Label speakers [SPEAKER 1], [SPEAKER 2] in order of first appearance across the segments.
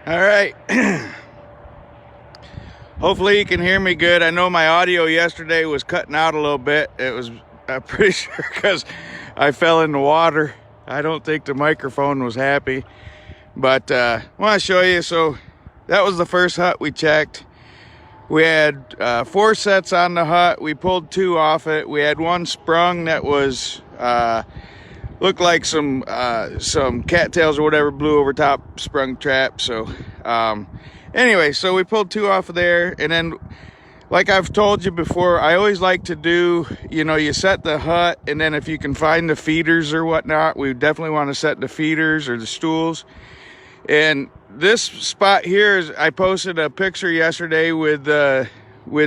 [SPEAKER 1] All right. Hopefully you can hear me good. I know my audio yesterday was cutting out a little bit. It was, I'm pretty sure, because I fell in the water. I don't think the microphone was happy. But I want to show you. So that was the first hut we checked. We had 4 sets on the hut. We pulled 2 off it. We had 1 sprung that was looked like some cattails or whatever blew over top, sprung trap. So anyway, so we pulled 2 off of there, and then like I've told you before, I always like to do, you set the hut, and then if you can find the feeders or whatnot, we definitely want to set the feeders or the stools. And this spot here is, I posted a picture yesterday with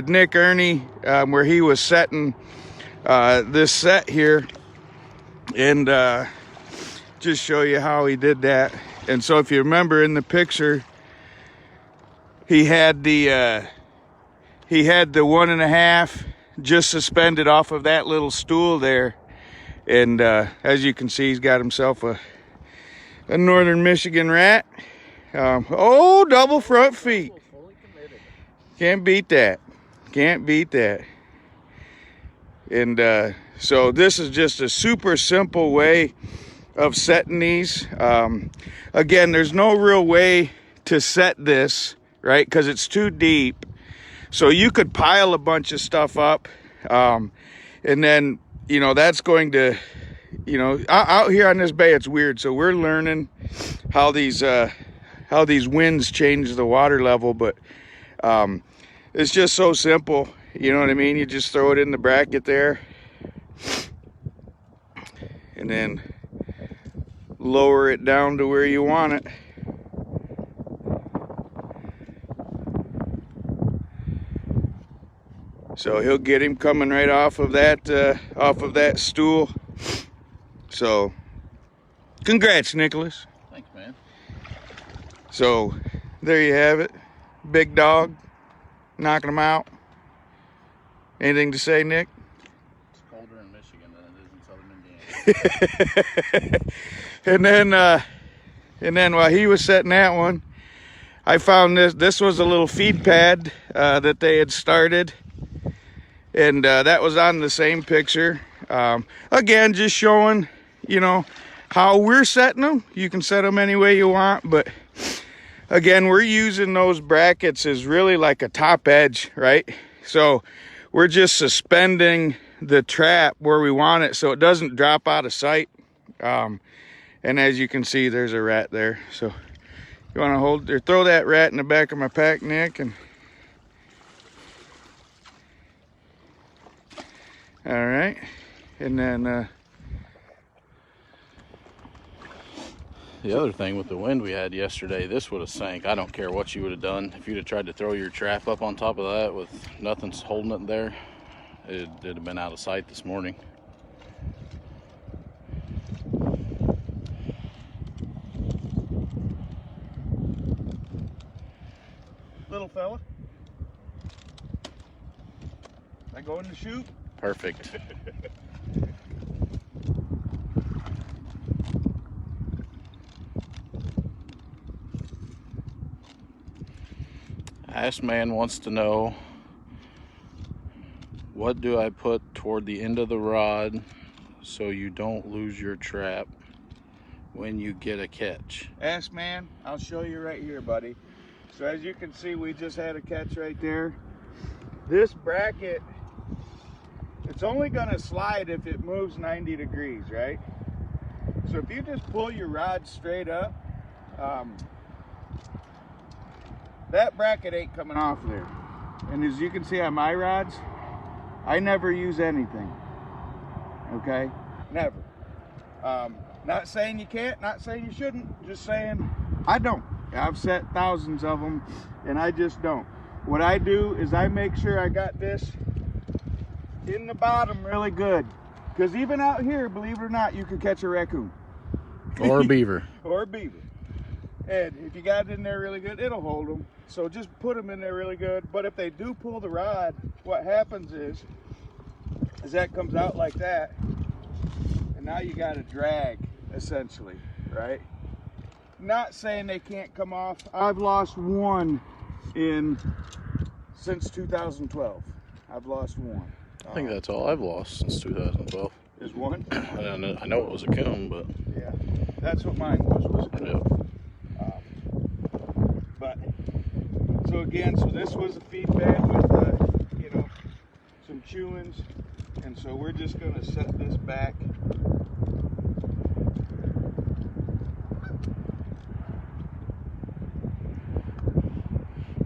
[SPEAKER 1] Nick Ernie, where he was setting this set here, and just show you how he did that. And so if you remember in the picture, he had the 1.5 just suspended off of that little stool there. And as you can see, he's got himself a northern Michigan rat. Oh, double front feet. Can't beat that. Can't beat that. And so this is just a super simple way of setting these. Again, there's no real way to set this, right? Because it's too deep. So you could pile a bunch of stuff up. And then, that's going to, out here on this bay, it's weird. So we're learning how these winds change the water level. But it's just so simple. You know what I mean? You just throw it in the bracket there. And then lower it down to where you want it. So he'll get him coming right off of that stool. So congrats, Nicholas.
[SPEAKER 2] Thanks, man.
[SPEAKER 1] So there you have it. Big dog, knocking him out. Anything to say, Nick?
[SPEAKER 2] It's colder in Michigan than it is in southern Indiana.
[SPEAKER 1] and then while he was setting that one, I found this was a little feed pad that they had started. And that was on the same picture. Again, just showing, how we're setting them. You can set them any way you want. But again, we're using those brackets as really like a top edge, right? So we're just suspending the trap where we want it so it doesn't drop out of sight. And as you can see, there's a rat there. So you want to hold or throw that rat in the back of my pack, Nick, and all right, and then
[SPEAKER 2] the other thing with the wind we had yesterday, this would have sank. I don't care what you would have done. If you'd have tried to throw your trap up on top of that with nothing holding it there, it'd have been out of sight this morning.
[SPEAKER 1] little fella, I go in the chute.
[SPEAKER 2] Perfect. Ash Man wants to know, what do I put toward the end of the rod so you don't lose your trap when you get a catch?
[SPEAKER 1] Ash Man, I'll show you right here, buddy. So as you can see, we just had a catch right there. This bracket, it's only gonna slide if it moves 90 degrees, right? So if you just pull your rod straight up, that bracket ain't coming off there. And as you can see on my rods, I never use anything, okay? Never. Not saying you can't, not saying you shouldn't, just saying I don't. I've set thousands of them and I just don't. What I do is I make sure I got this in the bottom really good, because even out here, believe it or not, you can catch a raccoon
[SPEAKER 2] Or a beaver.
[SPEAKER 1] or a beaver. And if you got it in there really good, it'll hold them. So just put them in there really good. But if they do pull the rod, what happens is that comes out like that, and now you got a drag essentially, right? not saying they can't come off. I've lost one since 2012. I've lost one.
[SPEAKER 2] I think that's all I've lost since 2012.
[SPEAKER 1] Is one?
[SPEAKER 2] I know it was a coon, but
[SPEAKER 1] yeah, that's what mine was a coon.
[SPEAKER 2] yeah.
[SPEAKER 1] But so again, so this was a feed bed with you know, some chewings, and so we're just going to set this back.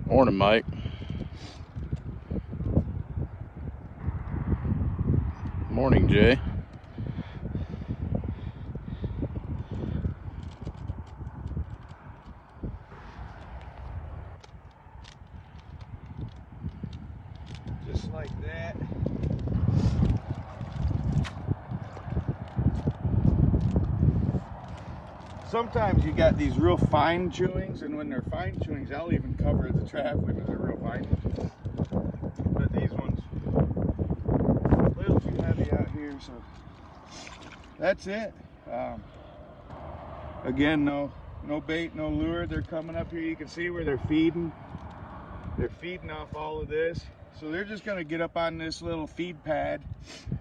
[SPEAKER 2] Morning, Mike. Morning, Jay.
[SPEAKER 1] Just like that. Sometimes you got these real fine chewings, and when they're fine chewings, I'll even cover the trap when they're real fine. But these ones, a little too heavy out here, so that's it. Again, no bait, no lure. They're coming up here. You can see where they're feeding. They're feeding off all of this. So they're just going to get up on this little feed pad,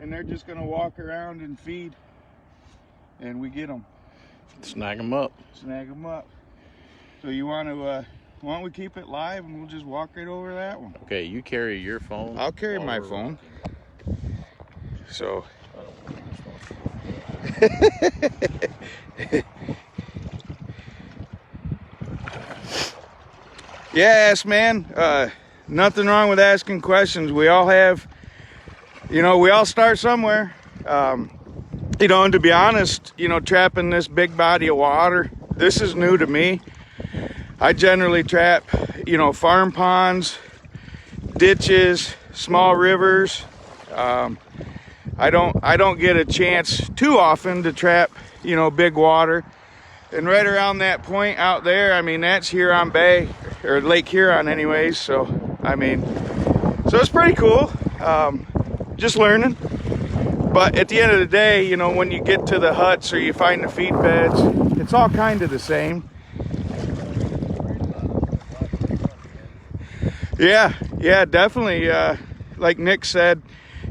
[SPEAKER 1] and they're just going to walk around and feed, and we get them.
[SPEAKER 2] Snag them up.
[SPEAKER 1] Snag them up. So you want to, why don't we keep it live and we'll just walk right over that one?
[SPEAKER 2] Okay, you carry your phone.
[SPEAKER 1] I'll carry my phone. So. Yes, man. Nothing wrong with asking questions. We all have, you know, we all start somewhere. You know, and to be honest, you know, trapping this big body of water, this is new to me. I generally trap, you know, farm ponds, ditches, small rivers. I don't get a chance too often to trap, you know, big water. And right around that point out there, I mean, that's Huron Bay, or Lake Huron anyways. So, I mean, so it's pretty cool. Just learning. But at the end of the day, you know, when you get to the huts or you find the feed beds, it's all kind of the same. Yeah, definitely. Like Nick said,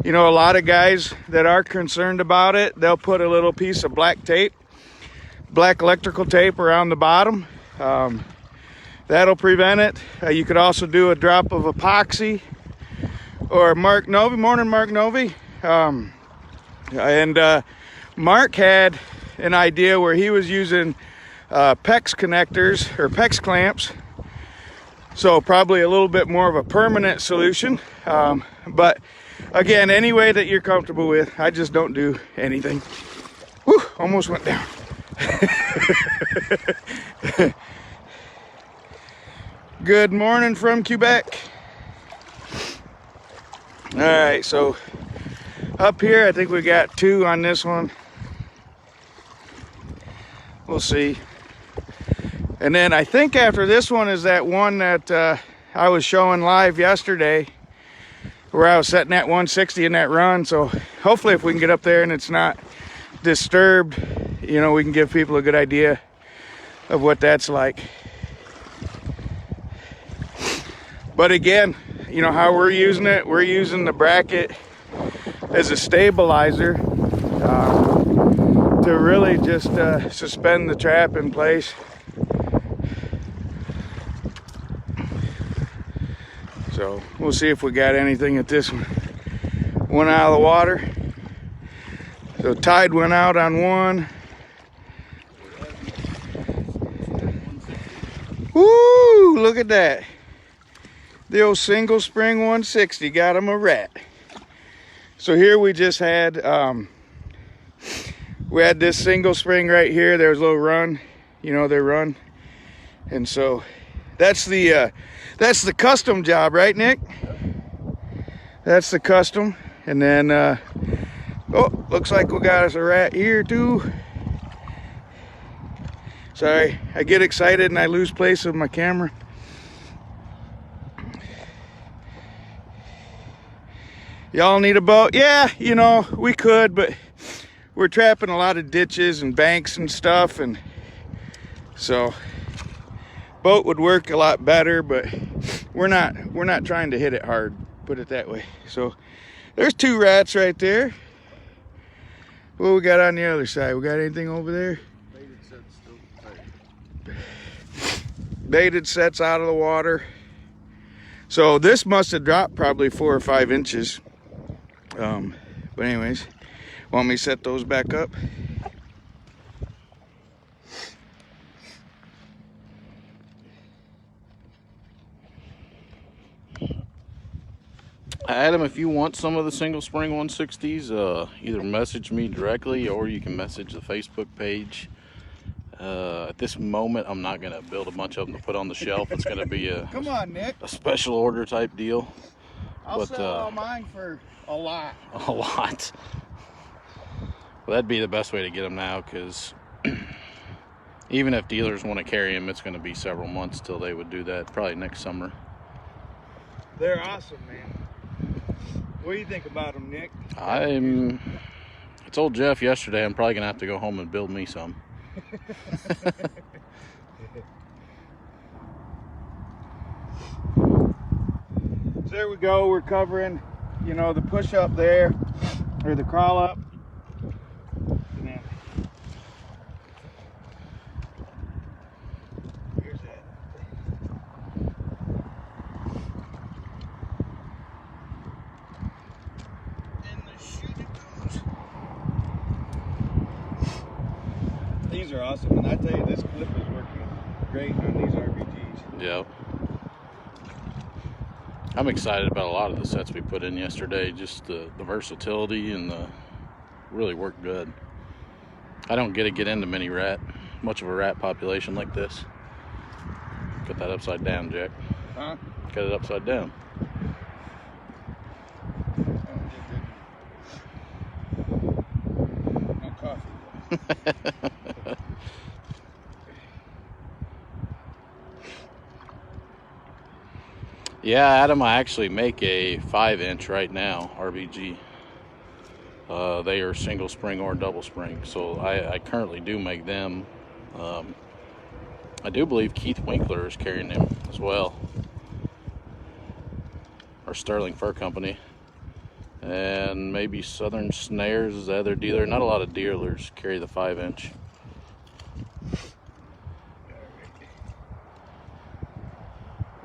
[SPEAKER 1] you know, a lot of guys that are concerned about it, they'll put a little piece of black electrical tape around the bottom. That'll prevent it. You could also do a drop of epoxy, or Mark Novi. Morning, Mark Novi. And Mark had an idea where he was using PEX connectors or PEX clamps, so probably a little bit more of a permanent solution. But again, any way that you're comfortable with. I just don't do anything. Whew, almost went down. Good morning from Quebec. All right, so up here, I think we got 2 on this one. We'll see. And then I think after this one is that one that I was showing live yesterday, where I was setting at 160 in that run. So hopefully if we can get up there and it's not disturbed, you know, we can give people a good idea of what that's like. But again, you know how we're using it. We're using the bracket as a stabilizer to really just suspend the trap in place. So we'll see if we got anything at this one. One out of the water. So tide went out on one. Woo! Look at that. The old single spring 160 got him a rat. So here we just had we had this single spring right here. There was a little run, you know, they run, and so that's the custom job, right, Nick? That's the custom. And then oh, looks like we got us a rat here too. Sorry, I get excited and I lose place of my camera. Y'all need a boat? Yeah, you know, we could, but we're trapping a lot of ditches and banks and stuff, and So boat would work a lot better, but we're not trying to hit it hard, put it that way. So there's 2 rats right there. What we got on the other side? We got anything over there?
[SPEAKER 2] Baited set's still tight.
[SPEAKER 1] Baited sets out of the water. So this must have dropped probably 4 or 5 inches. But anyways, want me to set those back up?
[SPEAKER 2] Adam, if you want some of the single spring 160s, either message me directly or you can message the Facebook page. At this moment, I'm not going to build a bunch of them to put on the shelf. It's going to be
[SPEAKER 1] Come on, Nick.
[SPEAKER 2] a special order type deal.
[SPEAKER 1] I'll sell all mine for a lot.
[SPEAKER 2] A lot. Well, that'd be the best way to get them now, because even if dealers want to carry them, it's going to be several months till they would do that, probably next summer.
[SPEAKER 1] They're awesome, man. What do you think about them, Nick?
[SPEAKER 2] I told Jeff yesterday I'm probably going to have to go home and build me some.
[SPEAKER 1] So there we go. We're covering, you know, the push up there, or the crawl up. Here's that. And the shoot it goes. These are awesome, and I tell you, this clip is working great on these RBGs.
[SPEAKER 2] Yep. I'm excited about a lot of the sets we put in yesterday. Just the versatility and the really worked good. I don't get into much of a rat population like this. Cut that upside down, Jack.
[SPEAKER 1] Huh?
[SPEAKER 2] Cut it upside down.
[SPEAKER 1] No coffee.
[SPEAKER 2] Yeah, Adam, I actually make a 5-inch right now, RBG. They are single spring or double spring, so I currently do make them. I do believe Keith Winkler is carrying them as well, or Sterling Fur Company, and maybe Southern Snares is the other dealer. Not a lot of dealers carry the 5-inch.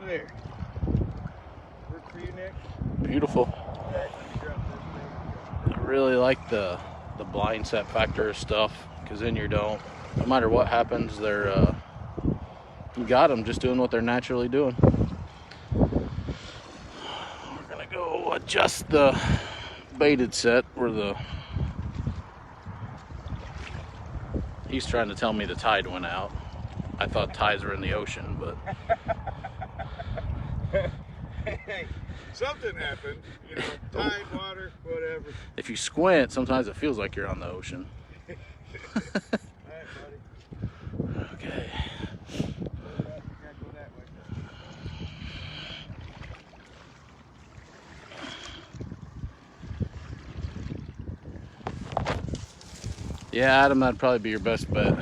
[SPEAKER 1] There. Work for you, Nick?
[SPEAKER 2] Beautiful. I really like the blind set factor stuff, because then you don't, no matter what happens, they're you got them just doing what they're naturally doing. We're gonna go adjust the baited set where he's trying to tell me the tide went out. I thought tides were in the ocean, but
[SPEAKER 1] Hey, something happened, you know, tide, water, whatever.
[SPEAKER 2] if you squint, sometimes it feels like you're on the ocean.
[SPEAKER 1] All right, buddy.
[SPEAKER 2] Okay.
[SPEAKER 1] Gotta go that way.
[SPEAKER 2] Yeah, Adam, that'd probably be your best bet.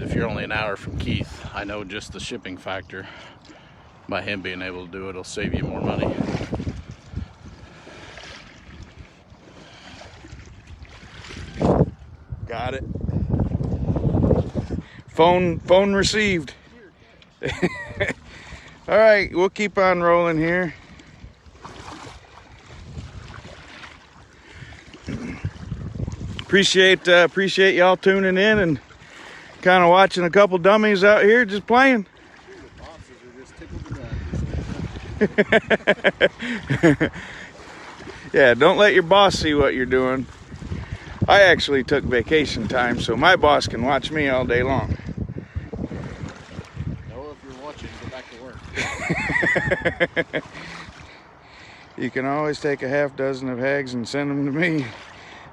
[SPEAKER 2] If you're only an hour from Keith, I know just the shipping factor, by him being able to do it, will save you more money.
[SPEAKER 1] Got it. Phone received. All right, we'll keep on rolling here. Appreciate y'all tuning in and kind of watching a couple dummies out here just playing. Yeah, don't let your boss see what you're doing. I actually took vacation time, so my boss can watch me all day long.
[SPEAKER 2] Noah, if you're watching, go back to work.
[SPEAKER 1] You can always take a half dozen of hags and send them to me.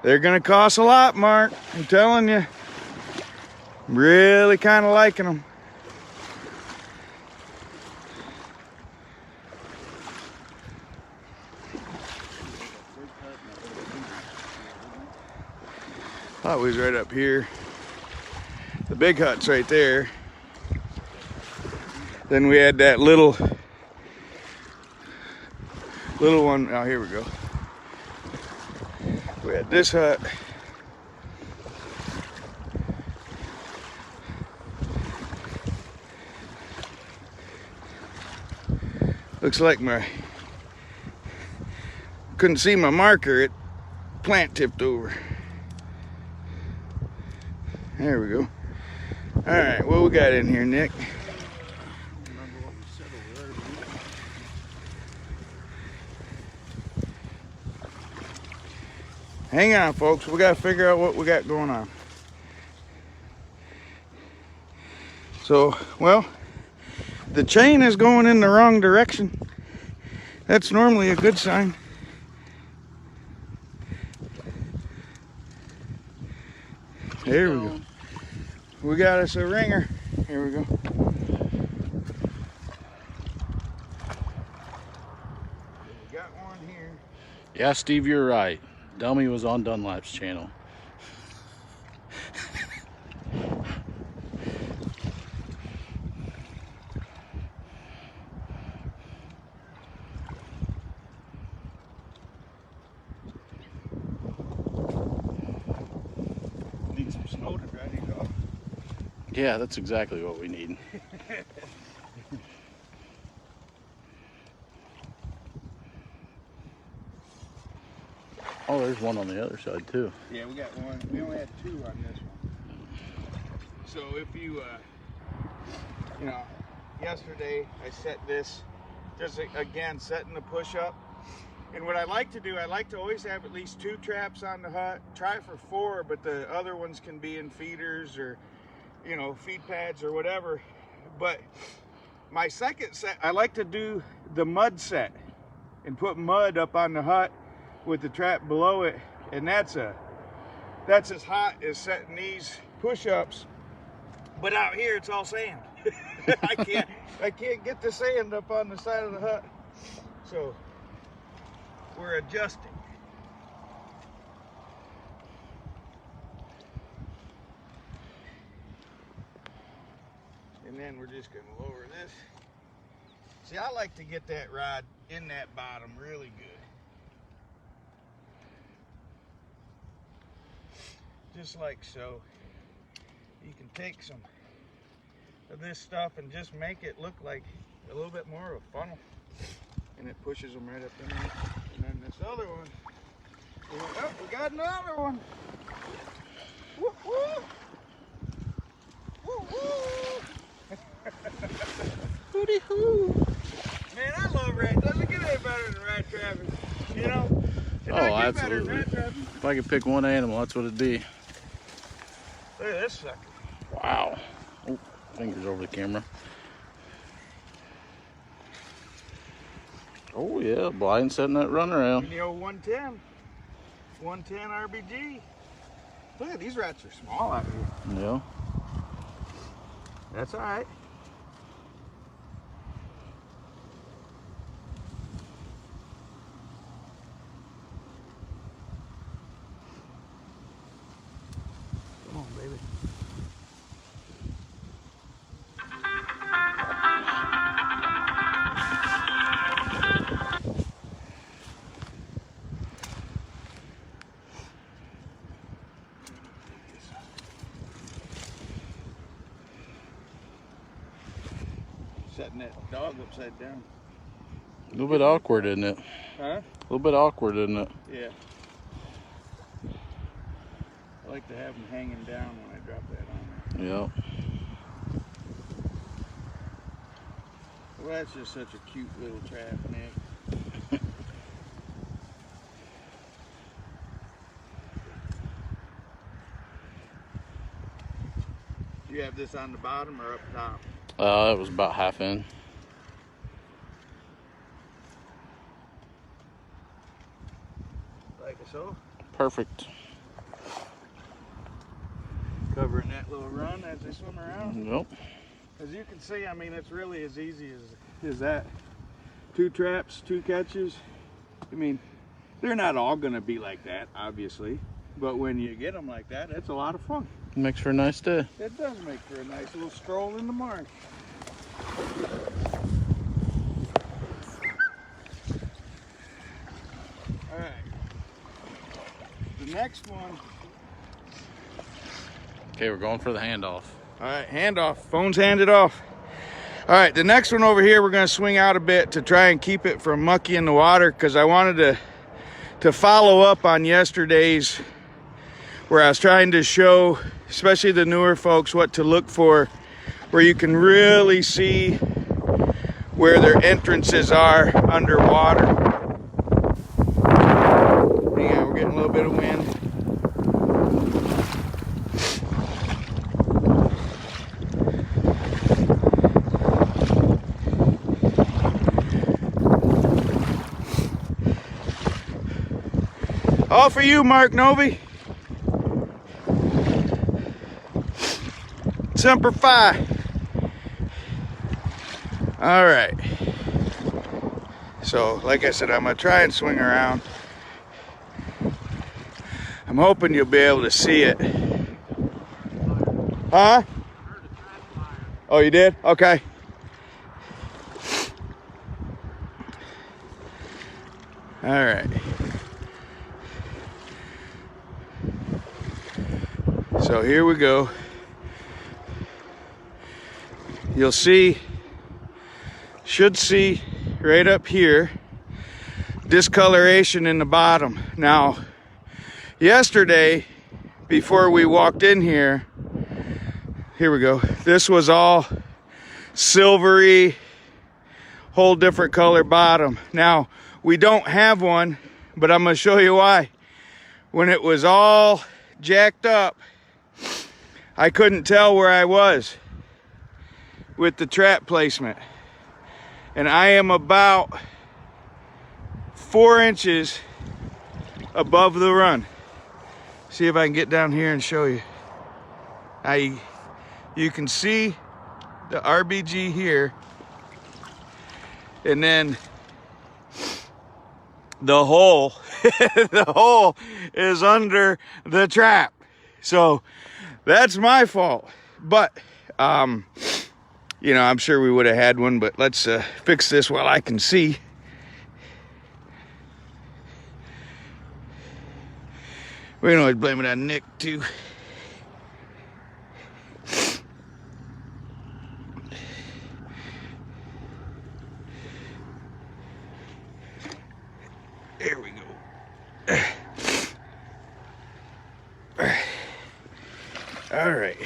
[SPEAKER 1] They're gonna cost a lot, Mark. I'm telling you. I'm really kind of liking them. Thought we was right up here. The big hut's right there. Then we had that little one. Oh, here we go. We had this hut. Looks like couldn't see my marker. It plant tipped over. There we go. All right, what we got in here, Nick? Hang on, folks. We got to figure out what we got going on. So, well, the chain is going in the wrong direction. That's normally a good sign. There we go. We got us a ringer. Here we go. We got one here.
[SPEAKER 2] Yeah, Steve, you're right. Dummy was on Dunlap's channel.
[SPEAKER 1] Need some snow to dry these off.
[SPEAKER 2] Yeah, that's exactly what we need. Oh, there's one on the other side too.
[SPEAKER 1] Yeah, we got one. We only had two on this one. So if you, you know, yesterday I set this, just again, setting the push up. And what I like to do, I like to always have at least 2 traps on the hut. Try for 4, but the other ones can be in feeders or, you know, feed pads or whatever. But my second set, I like to do the mud set and put mud up on the hut with the trap below it, and that's as hot as setting these push-ups. But out here it's all sand. I can't get the sand up on the side of the hut, so we're adjusting. And then we're just going to lower this. See, I like to get that rod in that bottom really good. Just like so. You can take some of this stuff and just make it look like a little bit more of a funnel. And it pushes them right up in there. And then this other one, oh, we got another one. Woo woo! Woo woo! Hooty hoo! Man, I love rat. Doesn't get any better than rat trapping, you know? It
[SPEAKER 2] Oh,
[SPEAKER 1] doesn't get better than
[SPEAKER 2] absolutely.
[SPEAKER 1] rat trapping.
[SPEAKER 2] If I could pick one animal, that's what it'd be.
[SPEAKER 1] Look at this sucker.
[SPEAKER 2] Wow. Oh, fingers over the camera. Oh yeah, blind setting that run around.
[SPEAKER 1] And the old 110. 110 RBG. Look at these rats are small out here.
[SPEAKER 2] Yeah.
[SPEAKER 1] That's all right. Come on, baby. Setting that dog upside down.
[SPEAKER 2] A little bit awkward, isn't it?
[SPEAKER 1] Huh?
[SPEAKER 2] A little bit awkward, isn't it?
[SPEAKER 1] Yeah. I like to have them hanging down when I drop that on there.
[SPEAKER 2] Yeah.
[SPEAKER 1] Well, that's just such a cute little trap, Nick. You have this on the bottom or up top?
[SPEAKER 2] It was about half in.
[SPEAKER 1] Like so?
[SPEAKER 2] Perfect.
[SPEAKER 1] Covering that little run as they swim around.
[SPEAKER 2] Nope.
[SPEAKER 1] As you can see, I mean, it's really as easy as that. 2 traps, 2 catches. I mean, they're not all gonna be like that, obviously. But when you get them like that, it's a lot of fun.
[SPEAKER 2] Makes for a nice day.
[SPEAKER 1] It does make for a nice little stroll in the marsh. All right. The next one.
[SPEAKER 2] Okay, we're going for the handoff.
[SPEAKER 1] All right, handoff. Phone's handed off. All right, the next one over here, we're gonna swing out a bit to try and keep it from mucky in the water, because I wanted to follow up on yesterday's, where I was trying to show, especially the newer folks, what to look for, where you can really see where their entrances are underwater. Hang on, we're getting a little bit of wind. All for you, Mark Novi. Semper Fi. All right. So, like I said, I'm gonna try and swing around. I'm hoping you'll be able to see it. Huh? Oh, you did? Okay. All right. So here we go. You'll see, should see right up here, discoloration in the bottom. Now, yesterday, before we walked in here we go. This was all silvery, whole different color bottom. Now, we don't have one, but I'm gonna show you why. When it was all jacked up, I couldn't tell where I was with the trap placement. And I am about 4 inches above the run. See if I can get down here and show you. You can see the RBG here, and then the hole, the hole is under the trap. So that's my fault. But, you know, I'm sure we would have had one, but let's fix this while I can see. We can always blame it on Nick, too. There we go. All right.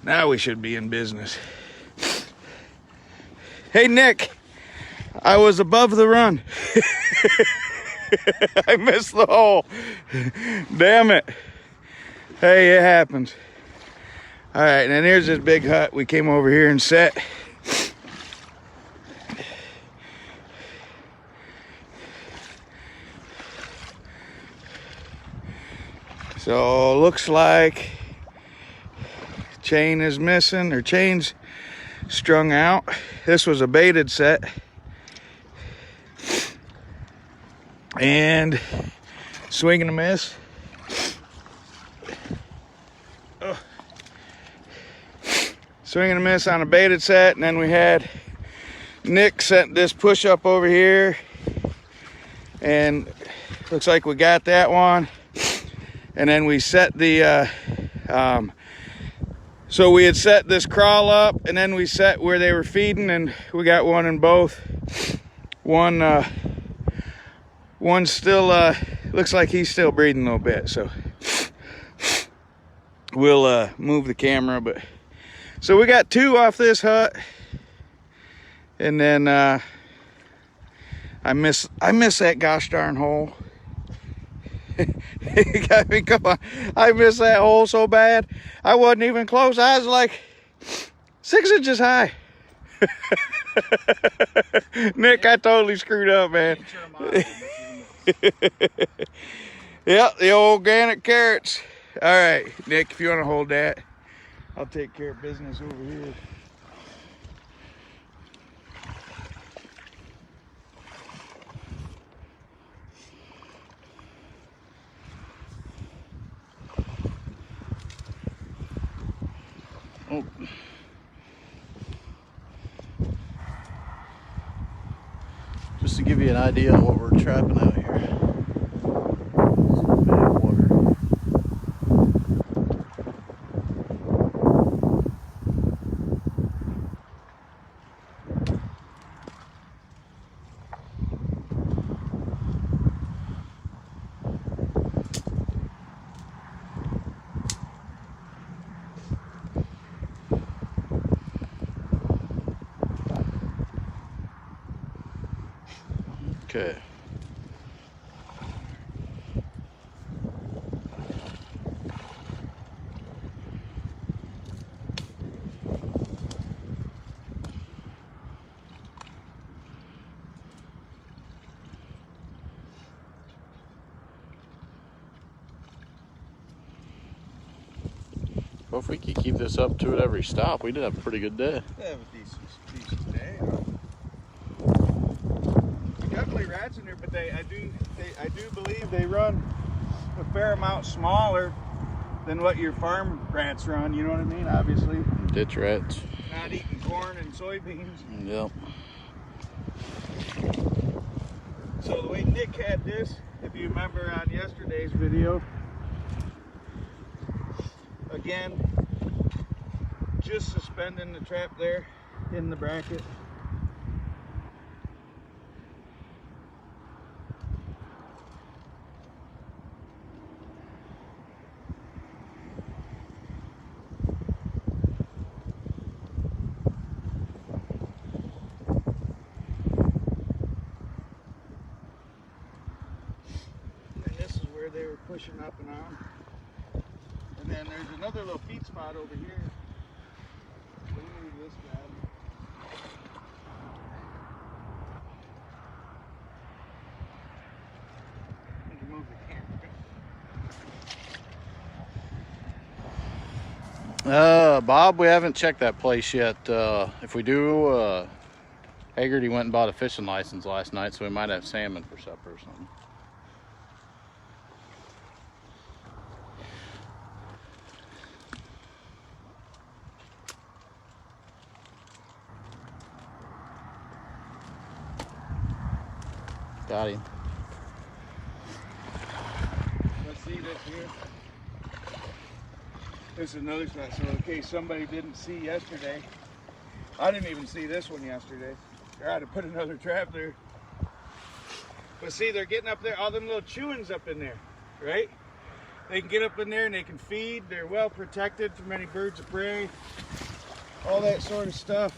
[SPEAKER 1] Now we should be in business. Hey, Nick, I was above the run. I missed the hole. Damn it. Hey, it happens. All right, and then here's this big hut we came over here and set. So looks like chain is missing, or chain's strung out. This was a baited set. And swing and a miss. Oh. Swing and a miss on a baited set, and then we had Nick set this push up over here, and looks like we got that one. And then we set the so we had set this crawl up, and then we set where they were feeding, and we got one in both. One still looks like he's still breathing a little bit, so we'll move the camera. But so we got 2 off this hut, and then I miss that gosh darn hole. I mean, come on, I missed that hole so bad. I wasn't even close. I was like 6 inches high. Nick, I totally screwed up, man. Yep, the old organic carrots. All right, Nick, if you want to hold that, I'll take care of business over here.
[SPEAKER 2] Oh. Just to give you an idea of what we're trapping out here. Big water. Okay. Well, if we could keep this up to it every stop, we did have a pretty good day.
[SPEAKER 1] Yeah, have a decent day. Definitely rats in there, but I do believe they run a fair amount smaller than what your farm rats run. You know what I mean? Obviously.
[SPEAKER 2] Ditch rats.
[SPEAKER 1] Not eating corn and soybeans.
[SPEAKER 2] Yep.
[SPEAKER 1] So the way Nick had this, if you remember on yesterday's video, again, just suspending the trap there in the bracket. And this is where they were pushing up and on. And then there's another little feed spot over here. Let me move this guy. Need to move the camera.
[SPEAKER 2] Bob, we haven't checked that place yet. If we do, Haggerty went and bought a fishing license last night, so we might have salmon for supper or something. Got him.
[SPEAKER 1] Let's see this here. This is another spot. So in case somebody didn't see yesterday, I didn't even see this one yesterday. I had to put another trap there. But see, they're getting up there, all them little chewings up in there, right? They can get up in there and they can feed. They're well protected from any birds of prey, all that sort of stuff.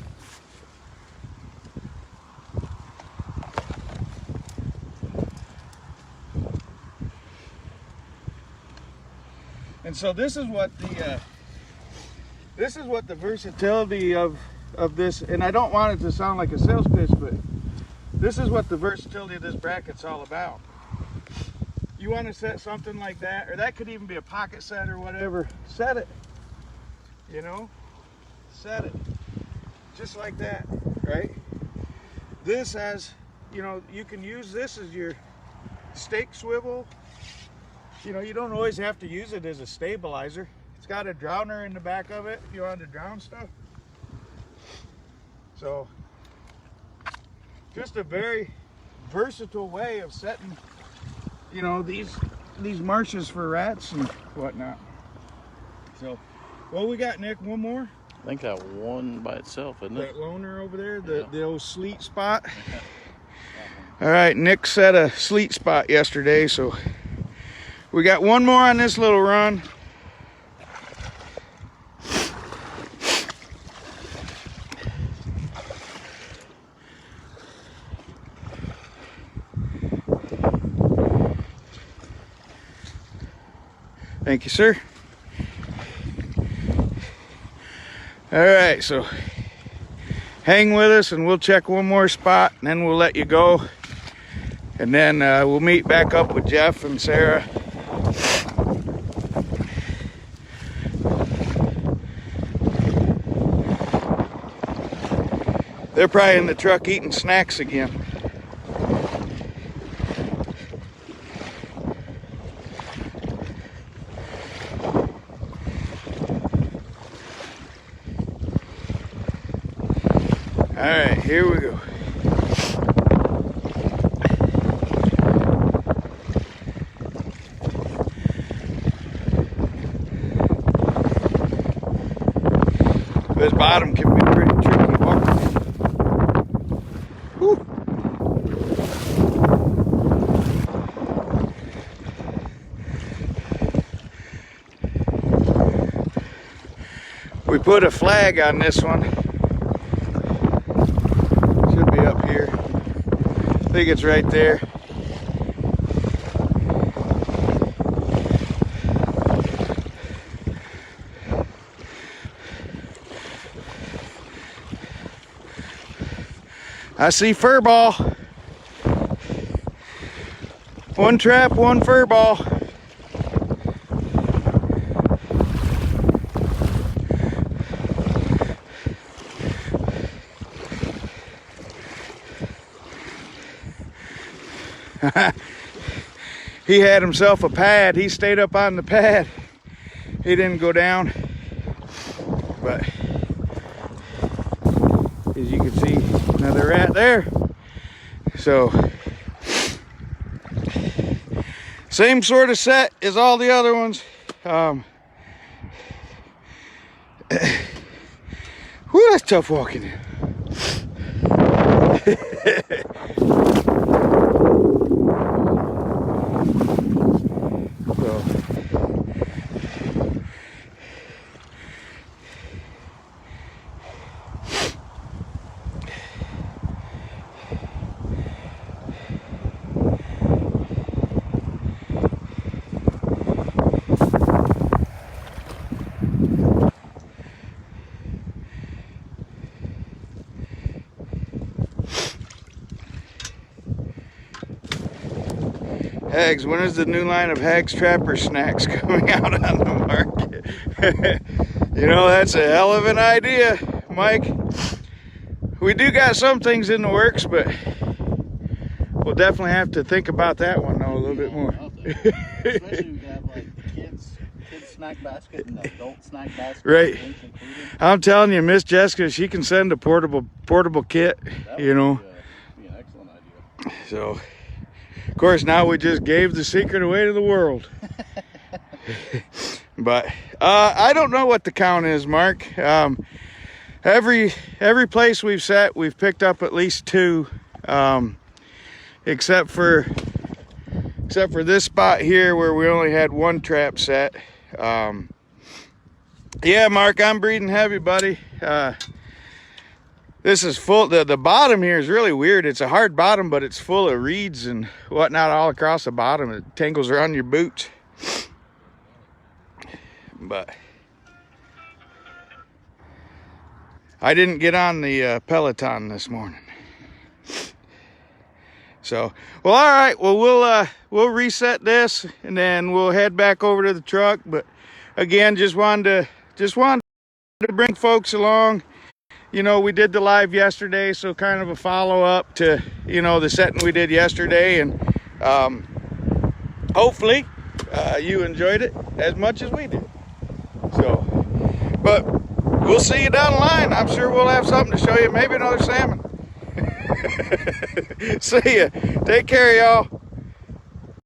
[SPEAKER 1] And so this is what the versatility of this, and I don't want it to sound like a sales pitch, but this is what the versatility of this bracket's all about. You want to set something like that, or that could even be a pocket set or whatever, set it, you know, set it, just like that, right? This has, you know, you can use this as your stake swivel. You know, you don't always have to use it as a stabilizer. It's got a drowner in the back of it if you want to drown stuff. So, just a very versatile way of setting, you know, these marshes for rats and whatnot. So, what we got, Nick? One more?
[SPEAKER 2] I think that one by itself, isn't it?
[SPEAKER 1] That loner over there, the old sleet spot. All right, Nick set a sleet spot yesterday, so we got one more on this little run. Thank you, sir. All right, so hang with us and we'll check one more spot and then we'll let you go. And then we'll meet back up with Jeff and Sarah. They're probably in the truck eating snacks again. right, here we go. This bottom can be pretty tricky walking. Whew. We put a flag on this one. Should be up here. I think it's right there. I see fur ball. One trap, one fur ball. He had himself a pad. He stayed up on the pad. He didn't go down. But as you can see, another rat there. So same sort of set as all the other ones. Whew, that's tough walking in. Hags, when is the new line of Hags Trapper snacks coming out on the market? You know, that's a hell of an idea, Mike. We do got some things in the works, but we'll definitely have to think about that one though a little bit more.
[SPEAKER 2] Especially we have like kids snack basket and adult snack basket.
[SPEAKER 1] Right. I'm telling you, Miss Jessica, she can send a portable kit, you know.
[SPEAKER 2] Be an excellent idea.
[SPEAKER 1] So, of course, now we just gave the secret away to the world. But I don't know what the count is, Mark. Every place we've set, we've picked up at least 2, except for this spot here where we only had 1 trap set. Yeah, Mark, I'm breathing heavy, buddy. This is full. The bottom here is really weird. It's a hard bottom, but it's full of reeds and whatnot all across the bottom. It tangles around your boots. But I didn't get on the Peloton this morning. So, well, all right. Well, we'll reset this and then we'll head back over to the truck. But again, just wanted to bring folks along. You know, we did the live yesterday, so kind of a follow-up to, you know, the setting we did yesterday. And hopefully you enjoyed it as much as we did. So, but we'll see you down the line. I'm sure we'll have something to show you. Maybe another salmon. See ya. Take care, y'all.